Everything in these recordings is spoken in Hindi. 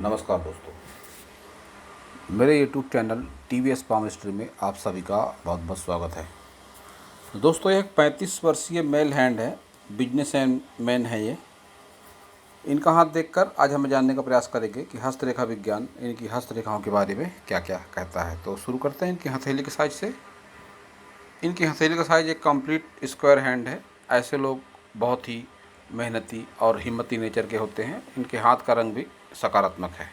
नमस्कार दोस्तों, मेरे YouTube channel TVS palm history में आप सभी का बहुत बहुत स्वागत है। दोस्तों, यह एक 35 वर्षीय मेल हैंड है, बिजनेस मैन है ये। इनका हाथ देखकर आज हम जानने का प्रयास करेंगे कि हस्तरेखा विज्ञान इनकी हस्तरेखाओं के बारे में क्या क्या कहता है। तो शुरू करते हैं इनकी हथेली के साइज से। इनकी हथेली का साइज एक कंप्लीट स्क्वायर हैंड है। ऐसे लोग बहुत ही मेहनती और हिम्मती नेचर के होते हैं। इनके हाथ का रंग भी सकारात्मक है।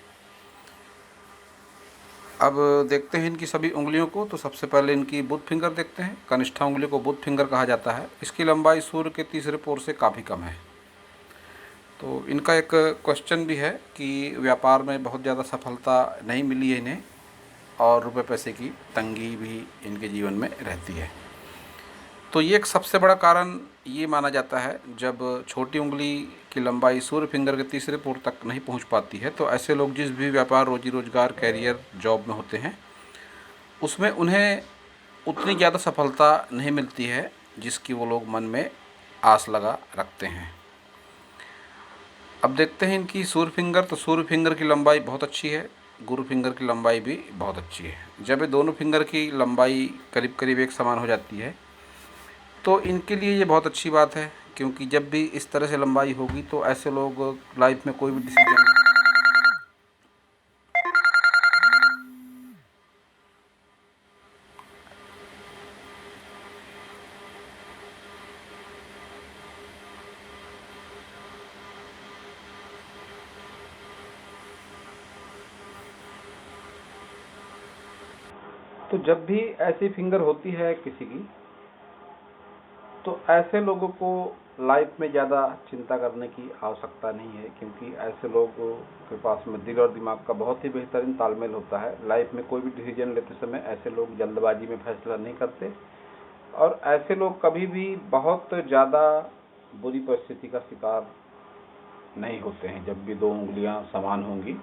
अब देखते हैं इनकी सभी उंगलियों को। तो सबसे पहले इनकी बुध फिंगर देखते हैं। कनिष्ठा उंगली को बुध फिंगर कहा जाता है। इसकी लंबाई सूर्य के तीसरे पोर से काफ़ी कम है। तो इनका एक क्वेश्चन भी है कि व्यापार में बहुत ज़्यादा सफलता नहीं मिली है इन्हें, और रुपए पैसे की तंगी भी इनके जीवन में रहती है। तो ये एक सबसे बड़ा कारण ये माना जाता है, जब छोटी उंगली की लंबाई सूर्य फिंगर के तीसरे पोर तक नहीं पहुंच पाती है, तो ऐसे लोग जिस भी व्यापार, रोजी रोजगार, कैरियर, जॉब में होते हैं, उसमें उन्हें उतनी ज़्यादा सफलता नहीं मिलती है जिसकी वो लोग मन में आस लगा रखते हैं। अब देखते हैं इनकी सूर्य फिंगर। तो सूर्य फिंगर की लंबाई बहुत अच्छी है, गुरु फिंगर की लंबाई भी बहुत अच्छी है। जब ये दोनों फिंगर की लंबाई करीब करीब एक समान हो जाती है, तो इनके लिए ये बहुत अच्छी बात है, क्योंकि जब भी इस तरह से लंबाई होगी तो ऐसे लोग लाइफ में कोई भी डिसीजन। तो जब भी ऐसी फिंगर होती है किसी की, तो ऐसे लोगों को लाइफ में ज़्यादा चिंता करने की आवश्यकता नहीं है, क्योंकि ऐसे लोगों के पास में दिल और दिमाग का बहुत ही बेहतरीन तालमेल होता है। लाइफ में कोई भी डिसीजन लेते समय ऐसे लोग जल्दबाजी में फैसला नहीं करते, और ऐसे लोग कभी भी बहुत ज़्यादा बुरी परिस्थिति का शिकार नहीं होते हैं। जब भी दो उंगलियां समान होंगी,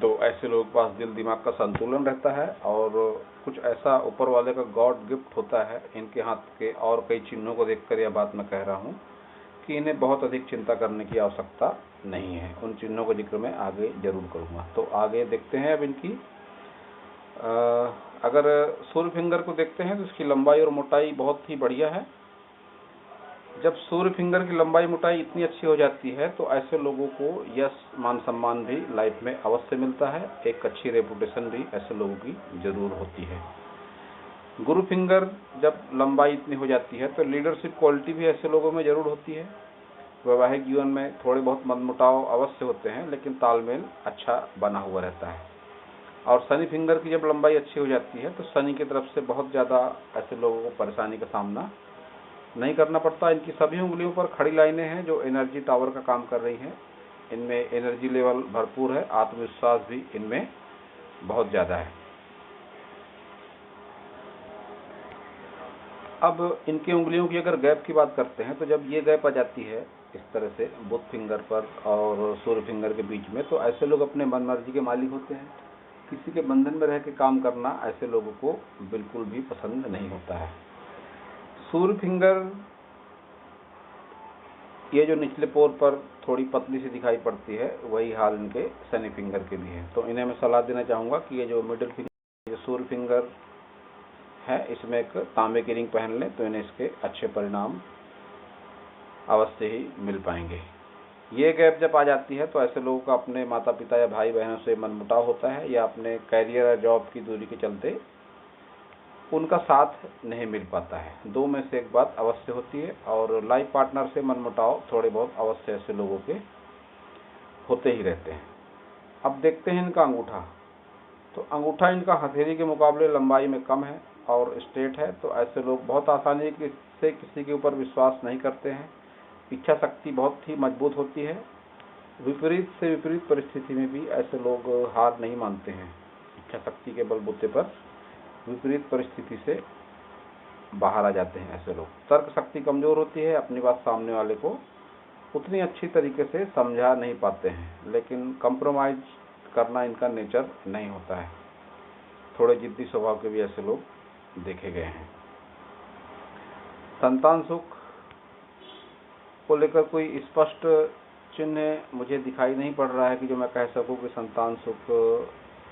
तो ऐसे लोगों के पास दिल दिमाग का संतुलन रहता है, और कुछ ऐसा ऊपर वाले का गॉड गिफ्ट होता है इनके हाथ के और कई चिन्हों को देखकर यह बात मैं कह रहा हूँ कि इन्हें बहुत अधिक चिंता करने की आवश्यकता नहीं है। उन चिन्हों का जिक्र मैं आगे जरूर करूँगा। तो आगे देखते हैं अब इनकी। अगर सूर्य फिंगर को देखते हैं तो इसकी लंबाई और मोटाई बहुत ही बढ़िया है। जब सूर्य फिंगर की लंबाई मोटाई इतनी अच्छी हो जाती है, तो ऐसे लोगों को यश, मान सम्मान भी लाइफ में अवश्य मिलता है। एक अच्छी रेपुटेशन भी ऐसे लोगों की जरूर होती है। गुरु फिंगर जब लंबाई इतनी हो जाती है, तो लीडरशिप क्वालिटी भी ऐसे लोगों में जरूर होती है। वैवाहिक जीवन में थोड़े बहुत मनमुटाव अवश्य होते हैं, लेकिन तालमेल अच्छा बना हुआ रहता है। और शनि फिंगर की जब लंबाई अच्छी हो जाती है, तो शनि की तरफ से बहुत ज़्यादा ऐसे लोगों को परेशानी का सामना नहीं करना पड़ता। इनकी सभी उंगलियों पर खड़ी लाइनें हैं जो एनर्जी टावर का काम कर रही हैं। इनमें एनर्जी लेवल भरपूर है, आत्मविश्वास भी इनमें बहुत ज़्यादा है। अब इनकी उंगलियों की अगर गैप की बात करते हैं, तो जब ये गैप आ जाती है इस तरह से बुध फिंगर पर और सूर्य फिंगर के बीच में, तो ऐसे लोग अपने मन मर्जी के मालिक होते हैं। किसी के बंधन में रह के काम करना ऐसे लोगों को बिल्कुल भी पसंद नहीं होता है। सूर्य फिंगर ये जो निचले पोर पर थोड़ी पतली सी दिखाई पड़ती है, वही हाल इनके शनि फिंगर के भी है। तो इन्हें मैं सलाह देना चाहूँगा कि ये जो मिडिल फिंगर, जो सूर्य फिंगर है, इसमें एक तांबे की रिंग पहन लें, तो इन्हें इसके अच्छे परिणाम अवश्य ही मिल पाएंगे। ये गैप जब आ जाती है, तो ऐसे लोगों का अपने माता पिता या भाई बहनों से मनमुटाव होता है, या अपने कैरियर या जॉब की दूरी के चलते उनका साथ नहीं मिल पाता है। दो में से एक बात अवश्य होती है, और लाइफ पार्टनर से मनमुटाव थोड़े बहुत अवश्य ऐसे लोगों के होते ही रहते हैं। अब देखते हैं इनका अंगूठा। तो अंगूठा इनका हथेली के मुकाबले लंबाई में कम है और स्ट्रेट है। तो ऐसे लोग बहुत आसानी से किसी के ऊपर विश्वास नहीं करते हैं। इच्छा शक्ति बहुत ही मजबूत होती है। विपरीत से विपरीत परिस्थिति में भी ऐसे लोग हार नहीं मानते हैं। इच्छा शक्ति के बलबूते पर विपरीत परिस्थिति से बाहर आ जाते हैं ऐसे लोग। तर्क शक्ति कमजोर होती है, अपनी बात सामने वाले को उतनी अच्छी तरीके से समझा नहीं पाते हैं, लेकिन कंप्रोमाइज करना इनका नेचर नहीं होता है। थोड़े जिद्दी स्वभाव के भी ऐसे लोग देखे गए हैं। संतान सुख को लेकर कोई स्पष्ट चिन्ह मुझे दिखाई नहीं पड़ रहा है कि जो मैं कह सकूं कि संतान सुख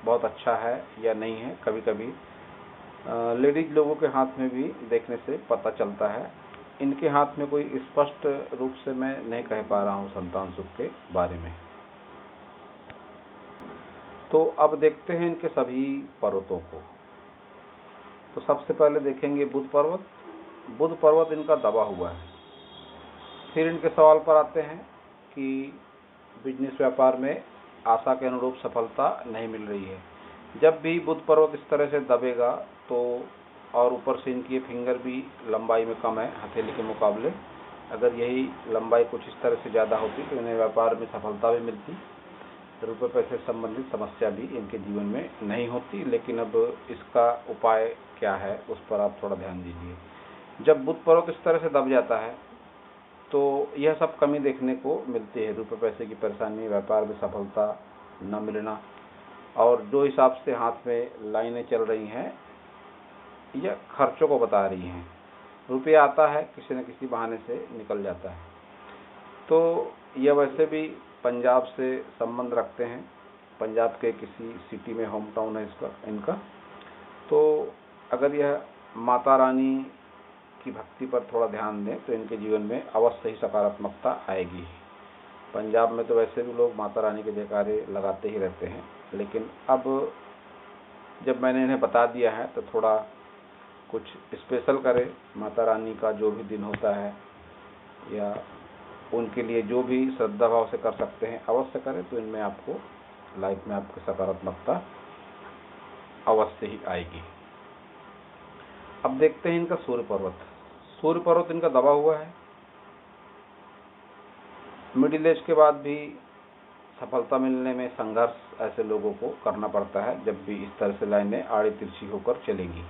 बहुत अच्छा है या नहीं है। कभी कभी लेडीज लोगों के हाथ में भी देखने से पता चलता है। इनके हाथ में कोई स्पष्ट रूप से मैं नहीं कह पा रहा हूं संतान सुख के बारे में। तो अब देखते हैं इनके सभी पर्वतों को। तो सबसे पहले देखेंगे बुध पर्वत। बुध पर्वत इनका दबा हुआ है। फिर इनके सवाल पर आते हैं कि बिजनेस व्यापार में आशा के अनुरूप सफलता नहीं मिल रही है। जब भी बुध पर्वत इस तरह से दबेगा तो, और ऊपर से इनकी फिंगर भी लंबाई में कम है हथेली के मुकाबले, अगर यही लंबाई कुछ इस तरह से ज़्यादा होती तो इन्हें व्यापार में सफलता भी मिलती, रुपये पैसे से संबंधित समस्या भी इनके जीवन में नहीं होती। लेकिन अब इसका उपाय क्या है उस पर आप थोड़ा ध्यान दीजिए। जब बुध पर्वत इस तरह से दब जाता है तो यह सब कमी देखने को मिलती है। रुपये पैसे की परेशानी, व्यापार में सफलता न मिलना, और जो हिसाब से हाथ में लाइनें चल रही हैं यह खर्चों को बता रही हैं। रुपया आता है, किसी न किसी बहाने से निकल जाता है। तो यह वैसे भी पंजाब से संबंध रखते हैं। पंजाब के किसी सिटी में होम टाउन है इनका। तो अगर यह माता रानी की भक्ति पर थोड़ा ध्यान दें तो इनके जीवन में अवश्य ही सकारात्मकता आएगी। पंजाब में तो वैसे भी लोग माता रानी के जयकारे लगाते ही रहते हैं, लेकिन अब जब मैंने इन्हें बता दिया है तो थोड़ा कुछ स्पेशल करें। माता रानी का जो भी दिन होता है या उनके लिए जो भी श्रद्धा भाव से कर सकते हैं अवश्य करें, तो इनमें आपको लाइफ में आपकी सकारात्मकता अवश्य ही आएगी। अब देखते हैं इनका सूर्य पर्वत। सूर्य पर्वत इनका दबा हुआ है। मिडिल एज के बाद भी सफलता मिलने में संघर्ष ऐसे लोगों को करना पड़ता है जब भी इस तरह से लाइनें आड़ी तिरछी होकर चलेंगी।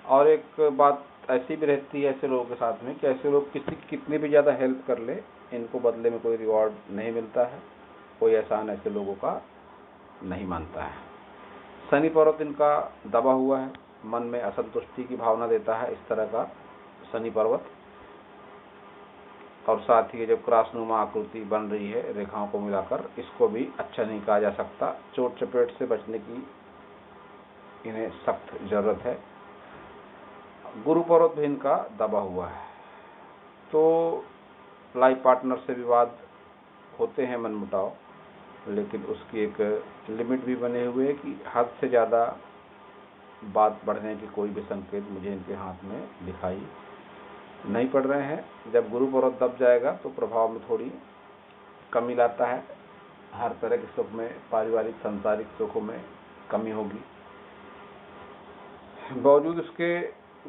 और एक बात ऐसी भी रहती है ऐसे लोगों के साथ में कि ऐसे लोग कितनी भी ज़्यादा हेल्प कर ले, इनको बदले में कोई रिवॉर्ड नहीं मिलता है, कोई एहसान ऐसे लोगों का नहीं मानता है। शनि पर्वत इनका दबा हुआ है। मन में असंतुष्टि की भावना देता है इस तरह का शनि पर्वत। और साथ ही जब क्रॉसनुमा आकृति बन रही है रेखाओं को मिलाकर, इसको भी अच्छा नहीं कहा जा सकता। चोट चपेट से बचने की इन्हें सख्त जरूरत है। गुरु पर्वत भी इनका दबा हुआ है। तो लाइफ पार्टनर से विवाद होते हैं, मनमुटाव, लेकिन उसकी एक लिमिट भी बने हुए है कि हद से ज़्यादा बात बढ़ने की कोई भी संकेत मुझे इनके हाथ में दिखाई नहीं पड़ रहे हैं। जब गुरु पर्वत दब जाएगा तो प्रभाव में थोड़ी कमी लाता है। हर तरह के सुख में, पारिवारिक सांसारिक सुखों में कमी होगी। बावजूद इसके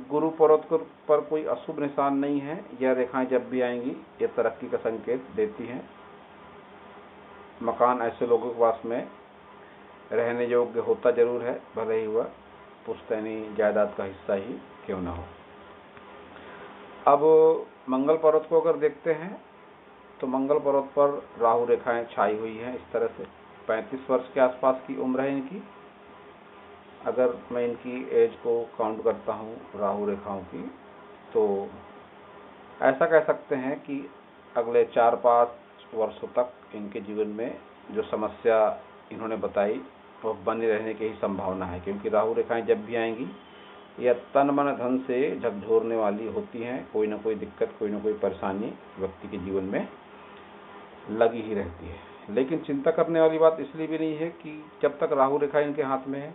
गुरु पर्वत पर कोई अशुभ निशान नहीं है। यह रेखाएं जब भी आएंगी ये तरक्की का संकेत देती हैं। मकान ऐसे लोगों के पास में रहने योग्य होता जरूर है, भले ही वह पुश्तैनी जायदाद का हिस्सा ही क्यों न हो। अब मंगल पर्वत को अगर देखते हैं तो मंगल पर्वत पर राहु रेखाएं छाई हुई हैं इस तरह से। 35 वर्ष के आसपास की उम्र है इनकी। अगर मैं इनकी एज को काउंट करता हूँ राहु रेखाओं की, तो ऐसा कह सकते हैं कि अगले 4-5 वर्षों तक इनके जीवन में जो समस्या इन्होंने बताई वो बनी रहने की ही संभावना है। क्योंकि राहु रेखाएं जब भी आएंगी यह तन मन धन से झकझोरने वाली होती हैं। कोई ना कोई दिक्कत, कोई ना कोई परेशानी व्यक्ति के जीवन में लगी ही रहती है। लेकिन चिंता करने वाली बात इसलिए भी नहीं है कि जब तक राहु रेखा इनके हाथ में है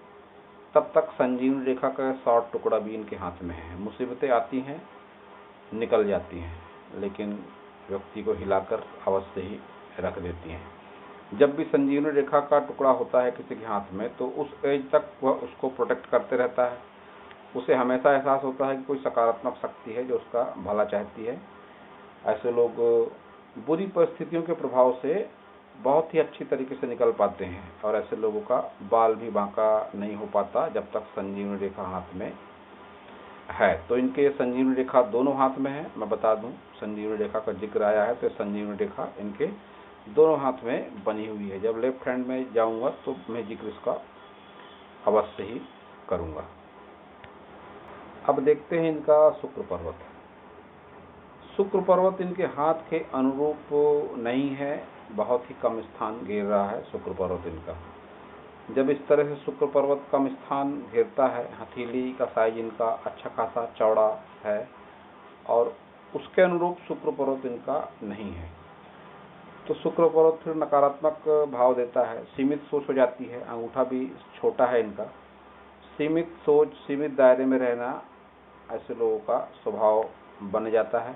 तब तक संजीवनी रेखा का शॉर्ट टुकड़ा भी इनके हाथ में है। मुसीबतें आती हैं, निकल जाती हैं, लेकिन व्यक्ति को हिलाकर अवश्य ही रख देती हैं। जब भी संजीवनी रेखा का टुकड़ा होता है किसी के हाथ में तो उस एज तक वह उसको प्रोटेक्ट करते रहता है। उसे हमेशा एहसास होता है कि कोई सकारात्मक शक्ति है जो उसका भला चाहती है। ऐसे लोग बुरी परिस्थितियों के प्रभाव से बहुत ही अच्छी तरीके से निकल पाते हैं, और ऐसे लोगों का बाल भी बांका नहीं हो पाता जब तक संजीवनी रेखा हाथ में है। तो इनके संजीवनी रेखा दोनों हाथ में है। मैं बता दूं, संजीवनी रेखा का जिक्र आया है तो संजीवनी रेखा इनके दोनों हाथ में बनी हुई है। जब लेफ्ट हैंड में जाऊंगा तो मैं जिक्र इसका अवश्य ही करूंगा। अब देखते हैं इनका शुक्र पर्वत। शुक्र पर्वत इनके हाथ के अनुरूप नहीं है। बहुत ही कम स्थान घेर रहा है शुक्र पर्वत इनका। जब इस तरह से शुक्र पर्वत कम स्थान घेरता है, हथेली का साइज इनका अच्छा खासा चौड़ा है और उसके अनुरूप शुक्र पर्वत इनका नहीं है, तो शुक्र पर्वत फिर नकारात्मक भाव देता है, सीमित सोच हो जाती है, अंगूठा भी छोटा है इनका। सीमित सोच, सीमित दायरे में रहना ऐसे लोगों का स्वभाव बन जाता है।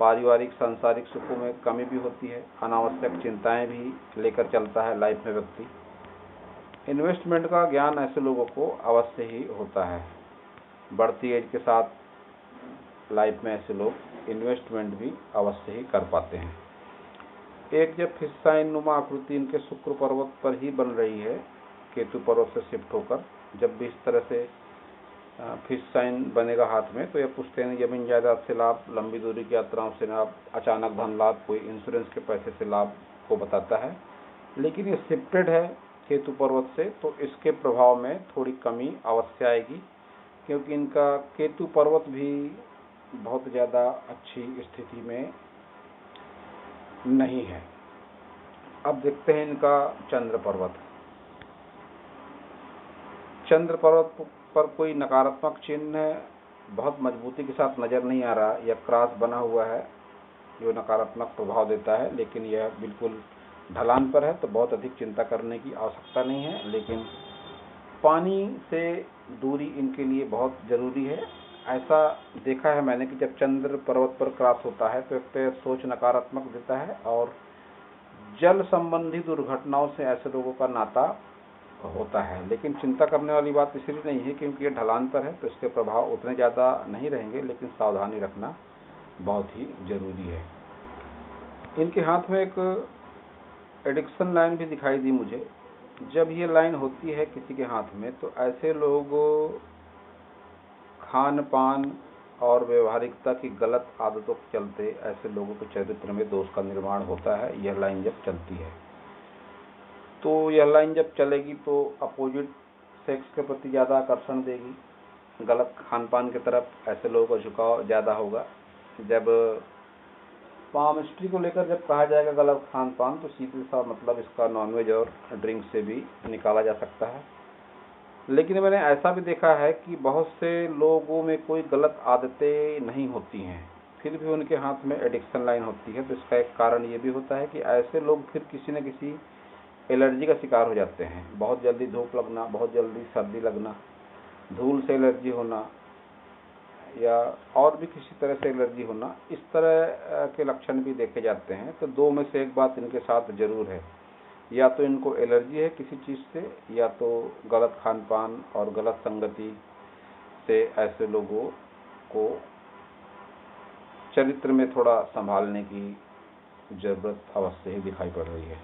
पारिवारिक सांसारिक सुखों में कमी भी होती है, अनावश्यक चिंताएं भी लेकर चलता है लाइफ में व्यक्ति। इन्वेस्टमेंट का ज्ञान ऐसे लोगों को अवश्य ही होता है। बढ़ती एज के साथ लाइफ में ऐसे लोग इन्वेस्टमेंट भी अवश्य ही कर पाते हैं। एक जब फिश साइन नुमा आकृति इनके शुक्र पर्वत पर ही बन रही है केतु पर्वत से शिफ्ट होकर, जब भी इस तरह से फिश साइन बनेगा हाथ में, तो यह पुश्तैनी जमीन जायदाद से लाभ, लंबी दूरी की यात्राओं से लाभ, अचानक धन लाभ, कोई इंश्योरेंस के पैसे से लाभ को बताता है। लेकिन ये शिफ्टेड है केतु पर्वत से, तो इसके प्रभाव में थोड़ी कमी अवश्य आएगी, क्योंकि इनका केतु पर्वत भी बहुत ज़्यादा अच्छी स्थिति में नहीं है। अब देखते हैं इनका चंद्र पर्वत। चंद्र पर्वत पर कोई नकारात्मक चिन्ह बहुत मजबूती के साथ नज़र नहीं आ रहा। यह क्रॉस बना हुआ है जो नकारात्मक प्रभाव देता है, लेकिन यह बिल्कुल ढलान पर है, तो बहुत अधिक चिंता करने की आवश्यकता नहीं है। लेकिन पानी से दूरी इनके लिए बहुत ज़रूरी है। ऐसा देखा है मैंने कि जब चंद्र पर्वत पर क्रॉस होता है तो एक तो सोच नकारात्मक देता है, और जल संबंधी दुर्घटनाओं से ऐसे लोगों का नाता होता है। लेकिन चिंता करने वाली बात इसलिए नहीं है क्योंकि ये ढलान पर है, तो इसके प्रभाव उतने ज़्यादा नहीं रहेंगे, लेकिन सावधानी रखना बहुत ही ज़रूरी है। इनके हाथ में एक एडिक्शन लाइन भी दिखाई दी मुझे। जब ये लाइन होती है किसी के हाथ में, तो ऐसे लोग खान पान और व्यवहारिकता की गलत आदतों के चलते ऐसे लोगों के चरित्र में दोष का निर्माण होता है। यह लाइन जब चलती है, तो यह लाइन जब चलेगी तो अपोजिट सेक्स के प्रति ज़्यादा आकर्षण देगी, गलत खान पान की तरफ ऐसे लोगों का झुकाव ज़्यादा होगा। जब पामिस्ट्री को लेकर जब कहा जाएगा गलत खान पान, तो सीधे सा मतलब इसका नॉनवेज और ड्रिंक से भी निकाला जा सकता है। लेकिन मैंने ऐसा भी देखा है कि बहुत से लोगों में कोई गलत आदतें नहीं होती हैं, फिर भी उनके हाथ में एडिक्शन लाइन होती है। तो इसका एक कारण ये भी होता है कि ऐसे लोग फिर किसी न किसी एलर्जी का शिकार हो जाते हैं। बहुत जल्दी धूप लगना, बहुत जल्दी सर्दी लगना, धूल से एलर्जी होना, या और भी किसी तरह से एलर्जी होना, इस तरह के लक्षण भी देखे जाते हैं। तो दो में से एक बात इनके साथ जरूर है, या तो इनको एलर्जी है किसी चीज़ से, या तो गलत खान पान और गलत संगति से ऐसे लोगों को चरित्र में थोड़ा संभालने की ज़रूरत अवश्य ही दिखाई पड़ रही है।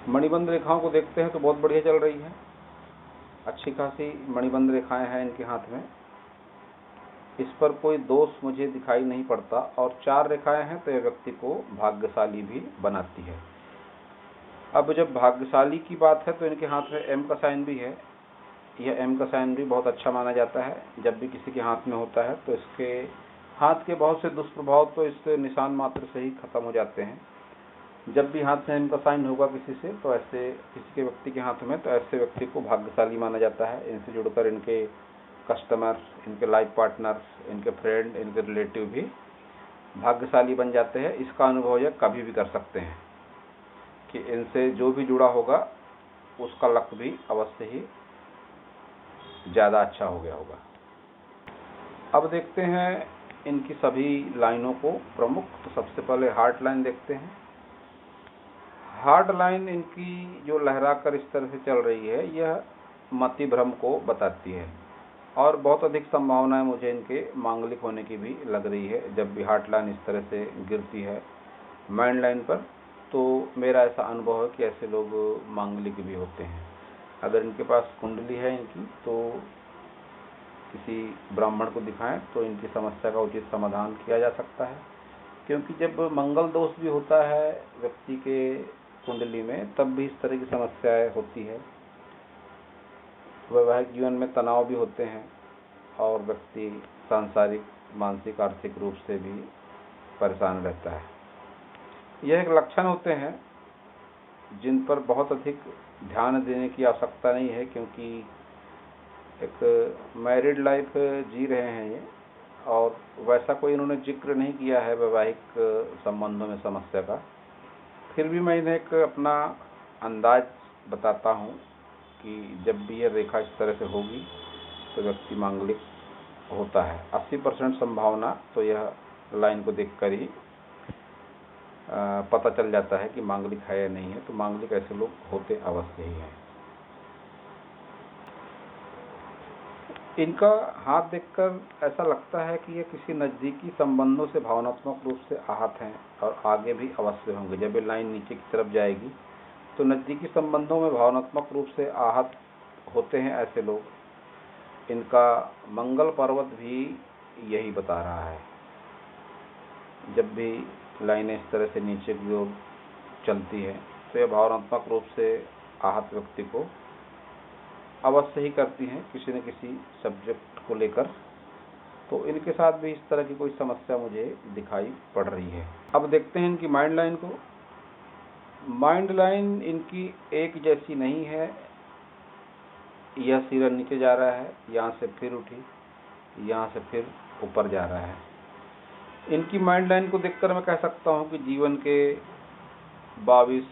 मणिबंध रेखाओं को देखते हैं तो बहुत बढ़िया चल रही है, अच्छी खासी मणिबंध रेखाएं हैं इनके हाथ में। इस पर कोई दोष मुझे दिखाई नहीं पड़ता, और 4 रेखाएं हैं तो यह व्यक्ति को भाग्यशाली भी बनाती है। अब जब भाग्यशाली की बात है तो इनके हाथ में एम का साइन भी है। यह एम का साइन भी बहुत अच्छा माना जाता है। जब भी किसी के हाथ में होता है तो इसके हाथ के बहुत से दुष्प्रभाव तो इस निशान मात्र से ही खत्म हो जाते हैं। जब भी हाथ में एम का साइन होगा किसी से, तो ऐसे किसी के व्यक्ति के हाथ में, तो ऐसे व्यक्ति को भाग्यशाली माना जाता है। इनसे जुड़कर इनके कस्टमर, इनके लाइफ पार्टनर, इनके फ्रेंड, इनके रिलेटिव भी भाग्यशाली बन जाते हैं। इसका अनुभव यह कभी भी कर सकते हैं कि इनसे जो भी जुड़ा होगा उसका लक भी अवश्य ही ज़्यादा अच्छा हो गया होगा। अब देखते हैं इनकी सभी लाइनों को प्रमुख। तो सबसे पहले हार्ट लाइन देखते हैं। हार्ट लाइन इनकी जो लहरा कर इस तरह से चल रही है, यह मति भ्रम को बताती है, और बहुत अधिक संभावनाएं मुझे इनके मांगलिक होने की भी लग रही है। जब भी हार्ट लाइन इस तरह से गिरती है माइंड लाइन पर, तो मेरा ऐसा अनुभव है कि ऐसे लोग मांगलिक भी होते हैं। अगर इनके पास कुंडली है इनकी, तो किसी ब्राह्मण को दिखाएं तो इनकी समस्या का उचित समाधान किया जा सकता है। क्योंकि जब मंगल दोष भी होता है व्यक्ति के कुंडली में, तब भी इस तरह की समस्याएं होती है। वैवाहिक जीवन में तनाव भी होते हैं, और व्यक्ति सांसारिक, मानसिक, आर्थिक रूप से भी परेशान रहता है। यह एक लक्षण होते हैं जिन पर बहुत अधिक ध्यान देने की आवश्यकता नहीं है, क्योंकि एक मैरिड लाइफ जी रहे हैं ये, और वैसा कोई इन्होंने जिक्र नहीं किया है वैवाहिक संबंधों में समस्या का। फिर भी मैं इन्हें एक अपना अंदाज बताता हूँ कि जब भी यह रेखा इस तरह से होगी तो व्यक्ति मांगलिक होता है। 80% संभावना तो यह लाइन को देखकर ही पता चल जाता है कि मांगलिक है या नहीं है। तो मांगलिक ऐसे लोग होते अवश्य ही हैं। इनका हाथ देखकर ऐसा लगता है कि ये किसी नज़दीकी संबंधों से भावनात्मक रूप से आहत हैं, और आगे भी अवश्य होंगे। जब ये लाइन नीचे की तरफ जाएगी तो नज़दीकी संबंधों में भावनात्मक रूप से आहत होते हैं ऐसे लोग। इनका मंगल पर्वत भी यही बता रहा है। जब भी लाइनें इस तरह से नीचे की ओर चलती है तो यह भावनात्मक रूप से आहत व्यक्ति को अवश्य ही करती हैं किसी न किसी सब्जेक्ट को लेकर। तो इनके साथ भी इस तरह की कोई समस्या मुझे दिखाई पड़ रही है। अब देखते हैं इनकी माइंड लाइन को। माइंड लाइन इनकी एक जैसी नहीं है। यह सिरा नीचे जा रहा है, यहाँ से फिर उठी, यहाँ से फिर ऊपर जा रहा है। इनकी माइंड लाइन को देखकर मैं कह सकता हूँ कि जीवन के 22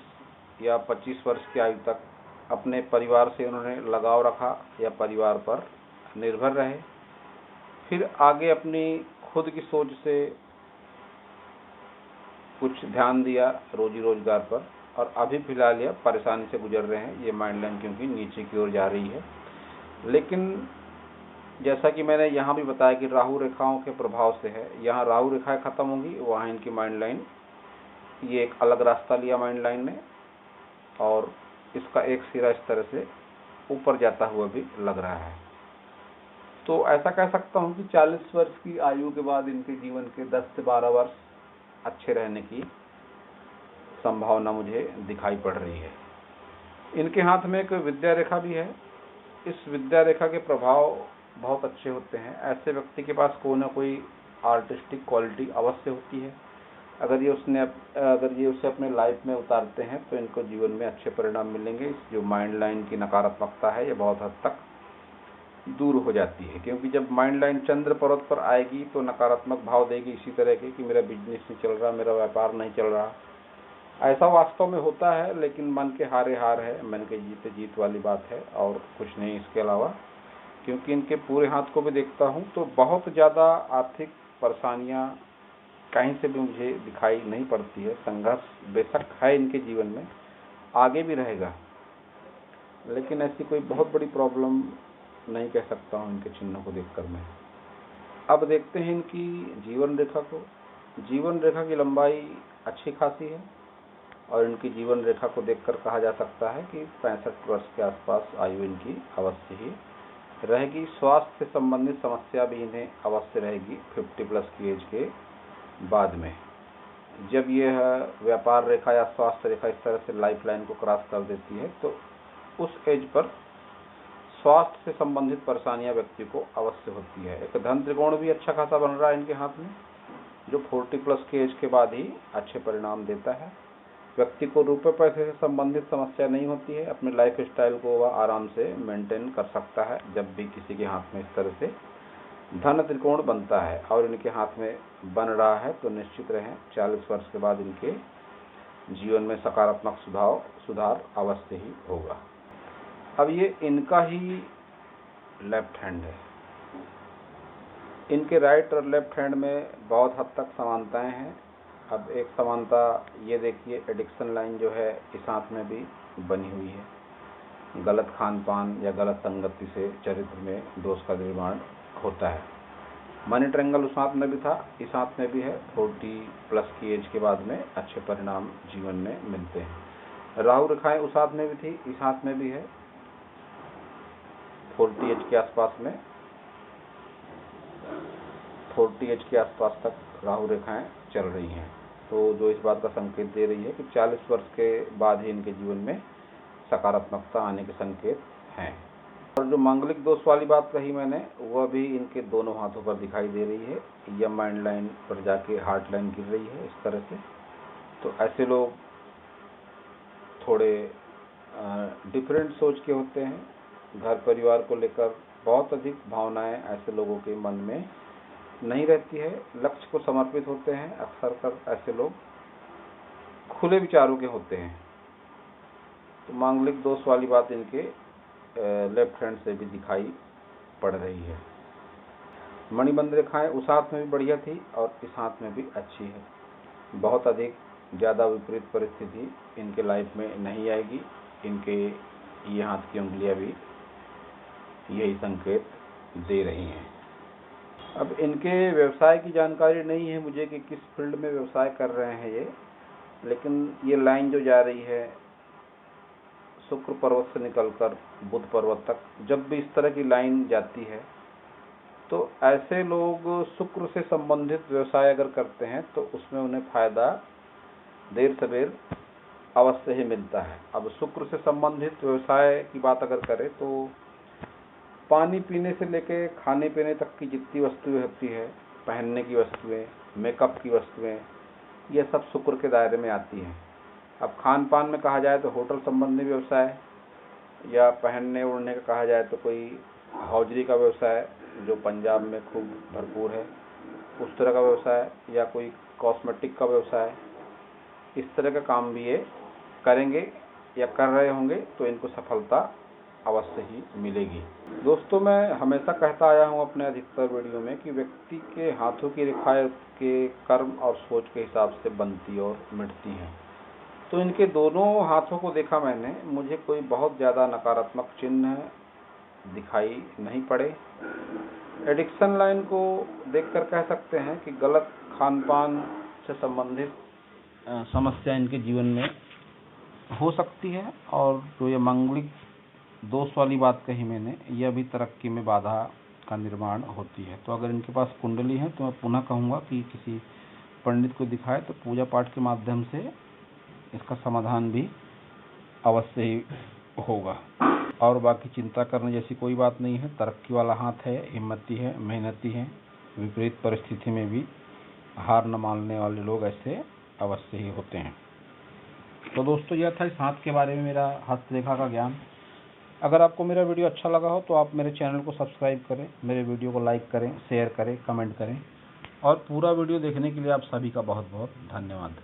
या 25 वर्ष की आयु तक अपने परिवार से उन्होंने लगाव रखा या परिवार पर निर्भर रहे। फिर आगे अपनी खुद की सोच से कुछ ध्यान दिया रोजी रोजगार पर, और अभी फिलहाल यह परेशानी से गुजर रहे हैं। ये माइंड लाइन क्योंकि नीचे की ओर जा रही है। लेकिन जैसा कि मैंने यहाँ भी बताया कि राहु रेखाओं के प्रभाव से है। यहाँ राहु रेखाएं खत्म होंगी, वहाँ इनकी माइंड लाइन, ये एक अलग रास्ता लिया माइंड लाइन ने, और इसका एक सिरा इस तरह से ऊपर जाता हुआ भी लग रहा है। तो ऐसा कह सकता हूँ कि 40 वर्ष की आयु के बाद इनके जीवन के 10 से 12 वर्ष अच्छे रहने की संभावना मुझे दिखाई पड़ रही है। इनके हाथ में एक विद्या रेखा भी है। इस विद्या रेखा के प्रभाव बहुत अच्छे होते हैं। ऐसे व्यक्ति के पास कोई ना कोई आर्टिस्टिक क्वालिटी अवश्य होती है। अगर ये उसे अपने लाइफ में उतारते हैं तो इनको जीवन में अच्छे परिणाम मिलेंगे। जो माइंड लाइन की नकारात्मकता है ये बहुत हद तक दूर हो जाती है, क्योंकि जब माइंड लाइन चंद्र पर्वत पर आएगी तो नकारात्मक भाव देगी इसी तरह के कि मेरा बिजनेस नहीं चल रहा, मेरा व्यापार नहीं चल रहा। ऐसा वास्तव में होता है, लेकिन मन के हारे हार है, मन के जीते जीत वाली बात है, और कुछ नहीं इसके अलावा। क्योंकि इनके पूरे हाथ को भी देखता हूँ तो बहुत ज़्यादा आर्थिक परेशानियाँ कहीं से भी मुझे दिखाई नहीं पड़ती है। संघर्ष बेशक है इनके जीवन में, आगे भी रहेगा, लेकिन ऐसी कोई बहुत बड़ी प्रॉब्लम नहीं कह सकता हूँ इनके चिन्हों को देखकर मैं। अब देखते हैं इनकी जीवन रेखा को। जीवन रेखा की लंबाई अच्छी खासी है, और इनकी जीवन रेखा को देखकर कहा जा सकता है कि 65 वर्ष के आसपास आयु इनकी अवश्य ही रहेगी। स्वास्थ्य से संबंधित समस्या भी इन्हें अवश्य रहेगी 50+ की एज के बाद में। जब यह व्यापार रेखा या स्वास्थ्य रेखा इस तरह से लाइफ लाइन को क्रॉस कर देती है तो उस एज पर स्वास्थ्य से संबंधित परेशानियां व्यक्ति को अवश्य होती है। एक धन त्रिकोण भी अच्छा खासा बन रहा है इनके हाथ में, जो 40+ के एज के बाद ही अच्छे परिणाम देता है। व्यक्ति को रुपये पैसे से संबंधित समस्या नहीं होती है। अपने लाइफ स्टाइल को वह आराम से मेंटेन कर सकता है। जब भी किसी के हाथ में इस तरह से धन त्रिकोण बनता है और इनके हाथ में बन रहा है तो निश्चित रहें 40 वर्ष के बाद इनके जीवन में सकारात्मक सुधार अवश्य ही होगा। अब ये इनका ही लेफ्ट हैंड है। इनके राइट और लेफ्ट हैंड में बहुत हद तक समानताएं हैं। अब एक समानता ये देखिए, एडिक्शन लाइन जो है इस हाथ में भी बनी हुई है। गलत खान पान या गलत संगति से चरित्र में दोष का निर्माण होता है। मनी ट्रायंगल उस हाथ में भी था, इस हाथ में भी है। 40+ की एज के बाद में अच्छे परिणाम जीवन में मिलते हैं। राहु रेखाएं उस हाथ में भी थी, इस हाथ में भी है। 40 एज के आसपास में 40 एज के आसपास तक राहु रेखाएं चल रही हैं, तो जो इस बात का संकेत दे रही है कि 40 वर्ष के बाद ही इनके जीवन में सकारात्मकता आने के संकेत हैं। और जो मांगलिक दोष वाली बात कही मैंने, वह भी इनके दोनों हाथों पर दिखाई दे रही है। यह माइंड लाइन पर जाके हार्ट लाइन गिर रही है इस तरह से। तो ऐसे लोग थोड़े डिफरेंट सोच के होते हैं। घर परिवार को लेकर बहुत अधिक भावनाएं ऐसे लोगों के मन में नहीं रहती है, लक्ष्य को समर्पित होते हैं। अक्सर कर ऐसे लोग खुले विचारों के होते हैं। तो मांगलिक दोष वाली बात इनके लेफ्ट हैंड से भी दिखाई पड़ रही है। मणिबंध रेखाएं उस हाथ में भी बढ़िया थी और इस हाथ में भी अच्छी है। बहुत अधिक ज़्यादा विपरीत परिस्थिति इनके लाइफ में नहीं आएगी। इनके ये हाथ की उंगलियां भी यही संकेत दे रही हैं। अब इनके व्यवसाय की जानकारी नहीं है मुझे कि किस फील्ड में व्यवसाय कर रहे हैं ये, लेकिन ये लाइन जो जा रही है शुक्र पर्वत से निकलकर बुध पर्वत तक, जब भी इस तरह की लाइन जाती है तो ऐसे लोग शुक्र से संबंधित व्यवसाय अगर करते हैं तो उसमें उन्हें फायदा देर सवेर अवश्य ही मिलता है। अब शुक्र से संबंधित व्यवसाय की बात अगर करें तो पानी पीने से लेके खाने पीने तक की जितनी वस्तुएं होती है, पहनने की वस्तुएं, मेकअप की वस्तुएं, ये सब शुक्र के दायरे में आती हैं। अब खान पान में कहा जाए तो होटल संबंधी व्यवसाय, या पहनने ओढ़ने का कहा जाए तो कोई हौजरी का व्यवसाय जो पंजाब में खूब भरपूर है, उस तरह का व्यवसाय, या कोई कॉस्मेटिक का व्यवसाय, इस तरह का काम भी ये करेंगे या कर रहे होंगे तो इनको सफलता अवश्य ही मिलेगी। दोस्तों, मैं हमेशा कहता आया हूँ अपने अधिकतर वीडियो में कि व्यक्ति के हाथों की रेखाएं के कर्म और सोच के हिसाब से बनती और मिटती हैं। तो इनके दोनों हाथों को देखा मैंने, मुझे कोई बहुत ज़्यादा नकारात्मक चिन्ह दिखाई नहीं पड़े। एडिक्शन लाइन को देखकर कह सकते हैं कि गलत खान पान से संबंधित समस्या इनके जीवन में हो सकती है, और जो ये मांगलिक दोष वाली बात कही मैंने, यह भी तरक्की में बाधा का निर्माण होती है। तो अगर इनके पास कुंडली है तो मैं पुनः कहूँगा कि किसी पंडित को दिखाए तो पूजा पाठ के माध्यम से इसका समाधान भी अवश्य ही होगा। और बाकी चिंता करने जैसी कोई बात नहीं है। तरक्की वाला हाथ है, हिम्मती है, मेहनती है। विपरीत परिस्थिति में भी हार न मानने वाले लोग ऐसे अवश्य ही होते हैं। तो दोस्तों, यह था इस हाथ के बारे में मेरा हस्तरेखा का ज्ञान। अगर आपको मेरा वीडियो अच्छा लगा हो तो आप मेरे चैनल को सब्सक्राइब करें, मेरे वीडियो को लाइक करें, शेयर करें, कमेंट करें, और पूरा वीडियो देखने के लिए आप सभी का बहुत बहुत धन्यवाद।